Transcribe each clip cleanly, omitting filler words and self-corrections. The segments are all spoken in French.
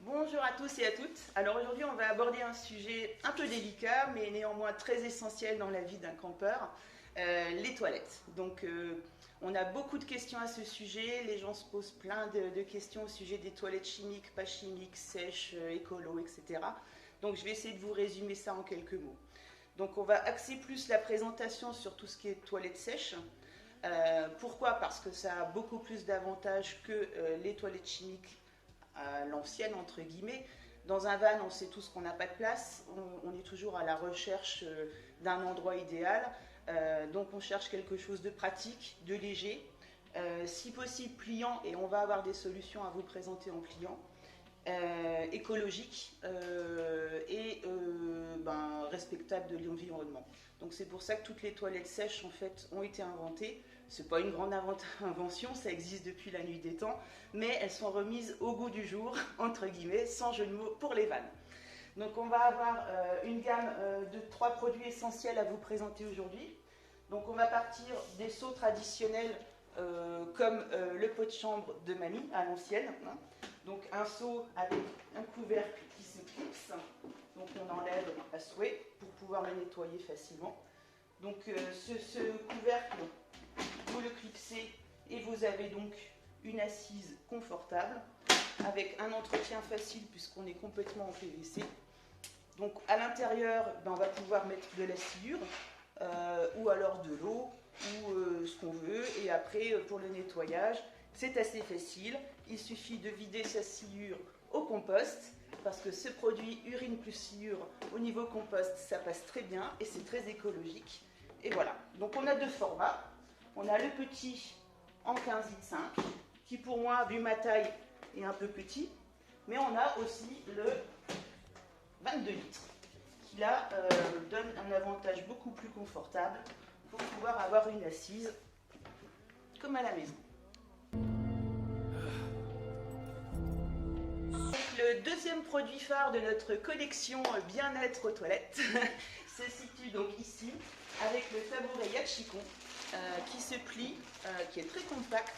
Bonjour à tous et à toutes. Alors aujourd'hui on va aborder un sujet un peu délicat mais néanmoins très essentiel dans la vie d'un campeur, les toilettes. Donc on a beaucoup de questions à ce sujet, les gens se posent plein de questions au sujet des toilettes chimiques, pas chimiques, sèches, écolo, etc. Donc je vais essayer de vous résumer ça en quelques mots. Donc on va axer plus la présentation sur tout ce qui est toilettes sèches. Pourquoi? Parce que ça a beaucoup plus d'avantages que les toilettes chimiques à l'ancienne, entre guillemets. Dans un van, on sait tous qu'on n'a pas de place, on est toujours à la recherche d'un endroit idéal, donc on cherche quelque chose de pratique, de léger, si possible pliant, et on va avoir des solutions à vous présenter en pliant, écologique et respectable de l'environnement. Donc c'est pour ça que toutes les toilettes sèches en fait ont été inventées. C'est pas une grande invention, ça existe depuis la nuit des temps, mais elles sont remises au goût du jour, entre guillemets, sans jeu de mots, pour les vannes. Donc on va avoir une gamme de 3 produits essentiels à vous présenter aujourd'hui. Donc on va partir des seaux traditionnels comme le pot de chambre de mamie à l'ancienne. Donc un seau avec un couvercle qui se clipse, donc on enlève à souhait pour pouvoir le nettoyer facilement. Donc ce couvercle, vous le clipsez et vous avez donc une assise confortable avec un entretien facile puisqu'on est complètement en PVC. Donc à l'intérieur, on va pouvoir mettre de la sciure ou alors de l'eau ou ce qu'on veut. Et après, pour le nettoyage, c'est assez facile. Il suffit de vider sa sciure au compost parce que ce produit urine plus sciure au niveau compost, ça passe très bien et c'est très écologique. Et voilà. Donc on a deux formats. On a le petit en 15 litres 5 qui pour moi, vu ma taille, est un peu petit. Mais on a aussi le 22 litres qui là donne un avantage beaucoup plus confortable pour pouvoir avoir une assise comme à la maison. Le deuxième produit phare de notre collection bien-être aux toilettes se situe donc ici avec le tabouret Yachikon qui se plie, qui est très compact,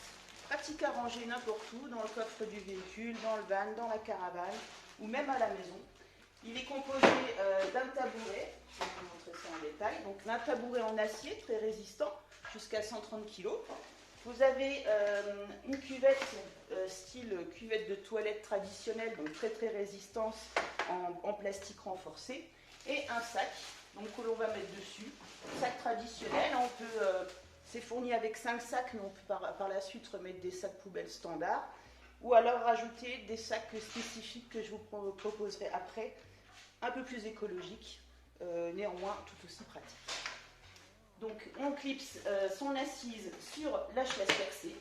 pratique à ranger n'importe où, dans le coffre du véhicule, dans le van, dans la caravane ou même à la maison. Il est composé d'un tabouret, je vais vous montrer ça en détail, donc d'un tabouret en acier très résistant, jusqu'à 130 kg. Vous avez une cuvette style cuvette de toilette traditionnelle, donc très très résistante en plastique renforcé, et un sac donc, que l'on va mettre dessus. Sac traditionnel, c'est fourni avec 5 sacs, mais on peut par la suite remettre des sacs poubelles standards, ou alors rajouter des sacs spécifiques que je vous proposerai après, un peu plus écologiques, néanmoins tout aussi pratiques. Donc on clipse son assise sur la chaise percée.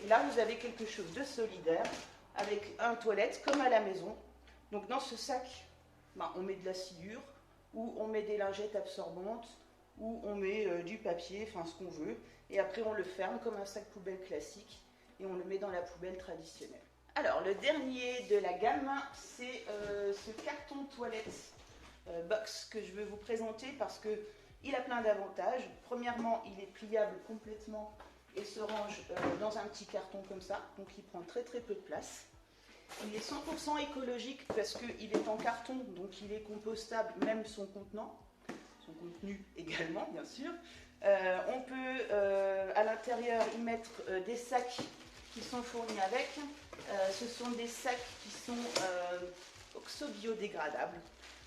Et là vous avez quelque chose de solidaire avec un toilette comme à la maison. Donc dans ce sac, on met de la sciure, ou on met des lingettes absorbantes, ou on met du papier, enfin ce qu'on veut. Et après on le ferme comme un sac poubelle classique et on le met dans la poubelle traditionnelle. Alors le dernier de la gamme, c'est ce carton toilette box que je veux vous présenter parce que il a plein d'avantages. Premièrement, il est pliable complètement et se range dans un petit carton comme ça, donc il prend très très peu de place. Il est 100% écologique parce qu'il est en carton, donc il est compostable, même son contenant, son contenu également bien sûr. On peut à l'intérieur y mettre des sacs qui sont fournis avec. Ce sont des sacs qui sont oxo-biodégradables.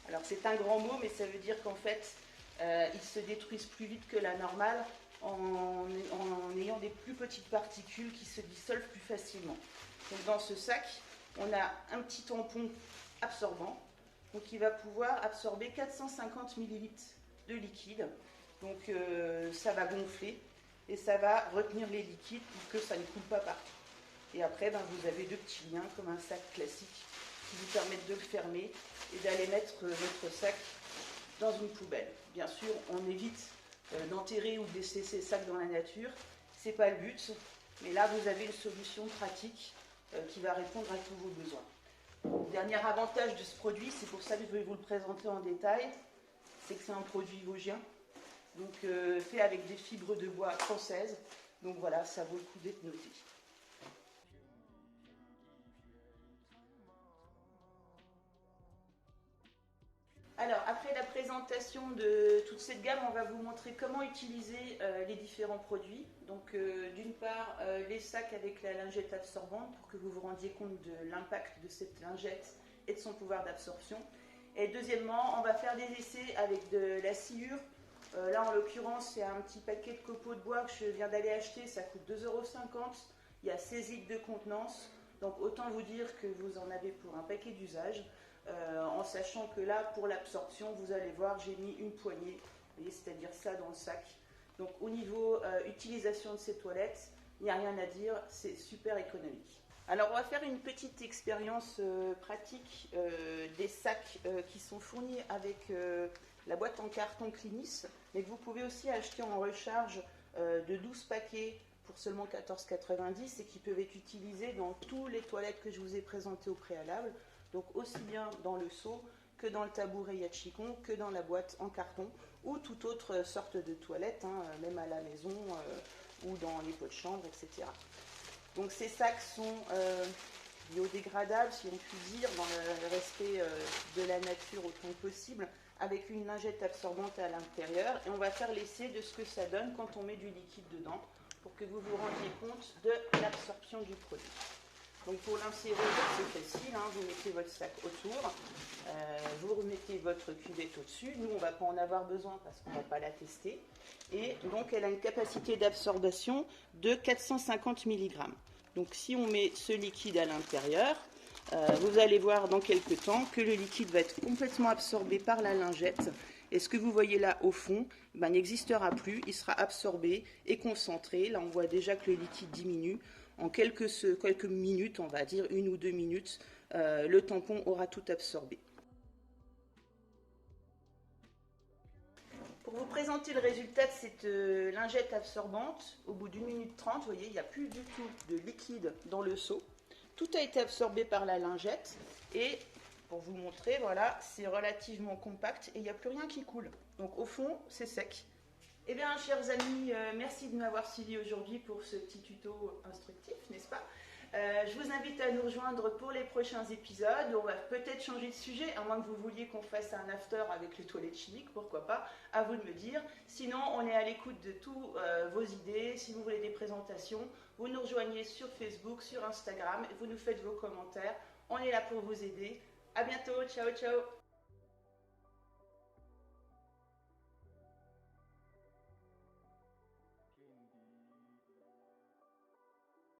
Alors c'est un grand mot, mais ça veut dire qu'en fait, ils se détruisent plus vite que la normale en ayant des plus petites particules qui se dissolvent plus facilement. Donc dans ce sac, on a un petit tampon absorbant, donc il va pouvoir absorber 450 ml de liquide. Donc ça va gonfler et ça va retenir les liquides pour que ça ne coule pas partout. Et après, vous avez deux petits liens comme un sac classique qui vous permettent de le fermer et d'aller mettre votre sac dans une poubelle. Bien sûr, on évite d'enterrer ou de laisser ces sacs dans la nature. Ce n'est pas le but, mais là, vous avez une solution pratique qui va répondre à tous vos besoins. Dernier avantage de ce produit, c'est pour ça que je vais vous le présenter en détail, c'est que c'est un produit vosgien, donc fait avec des fibres de bois françaises. Donc voilà, ça vaut le coup d'être noté. après la présentation de toute cette gamme, on va vous montrer comment utiliser les différents produits. Donc d'une part, les sacs avec la lingette absorbante pour que vous vous rendiez compte de l'impact de cette lingette et de son pouvoir d'absorption. Et deuxièmement, on va faire des essais avec de la sciure. Là, en l'occurrence, c'est un petit paquet de copeaux de bois que je viens d'aller acheter. Ça coûte 2,50 €. Il y a 16 litres de contenance. Donc, autant vous dire que vous en avez pour un paquet d'usage. En sachant que là, pour l'absorption, vous allez voir, j'ai mis une poignée. C'est-à-dire ça dans le sac. Donc, au niveau utilisation de ces toilettes, il n'y a rien à dire. C'est super économique. Alors on va faire une petite expérience pratique des sacs qui sont fournis avec la boîte en carton Clinis, mais que vous pouvez aussi acheter en recharge de 12 paquets pour seulement 14,90 et qui peuvent être utilisés dans toutes les toilettes que je vous ai présentées au préalable, donc aussi bien dans le seau que dans le tabouret Yatchikon, que dans la boîte en carton ou toute autre sorte de toilette, hein, même à la maison ou dans les pots de chambre, etc. Donc ces sacs sont biodégradables, si on peut dire, dans le respect de la nature autant que possible, avec une lingette absorbante à l'intérieur. Et on va faire l'essai de ce que ça donne quand on met du liquide dedans, pour que vous vous rendiez compte de l'absorption du produit. Donc pour l'insérer, c'est facile, hein, vous mettez votre sac autour, vous remettez votre cuvette au-dessus. Nous, on ne va pas en avoir besoin parce qu'on ne va pas la tester. Et donc, elle a une capacité d'absorption de 450 mg. Donc, si on met ce liquide à l'intérieur, vous allez voir dans quelques temps que le liquide va être complètement absorbé par la lingette. Et ce que vous voyez là au fond n'existera plus, il sera absorbé et concentré. Là, on voit déjà que le liquide diminue. En quelques minutes, on va dire 1 ou 2 minutes, le tampon aura tout absorbé. Pour vous présenter le résultat de cette lingette absorbante, au bout d'1 minute 30, vous voyez, il n'y a plus du tout de liquide dans le seau. Tout a été absorbé par la lingette et pour vous montrer, voilà, c'est relativement compact et il n'y a plus rien qui coule. Donc au fond, c'est sec. Eh bien, chers amis, merci de m'avoir suivi aujourd'hui pour ce petit tuto instructif, n'est-ce pas ? Je vous invite à nous rejoindre pour les prochains épisodes. On va peut-être changer de sujet, à moins que vous vouliez qu'on fasse un after avec les toilettes chimiques, pourquoi pas, à vous de me dire. Sinon, on est à l'écoute de toutes vos idées. Si vous voulez des présentations, vous nous rejoignez sur Facebook, sur Instagram, vous nous faites vos commentaires. On est là pour vous aider. À bientôt, ciao ciao.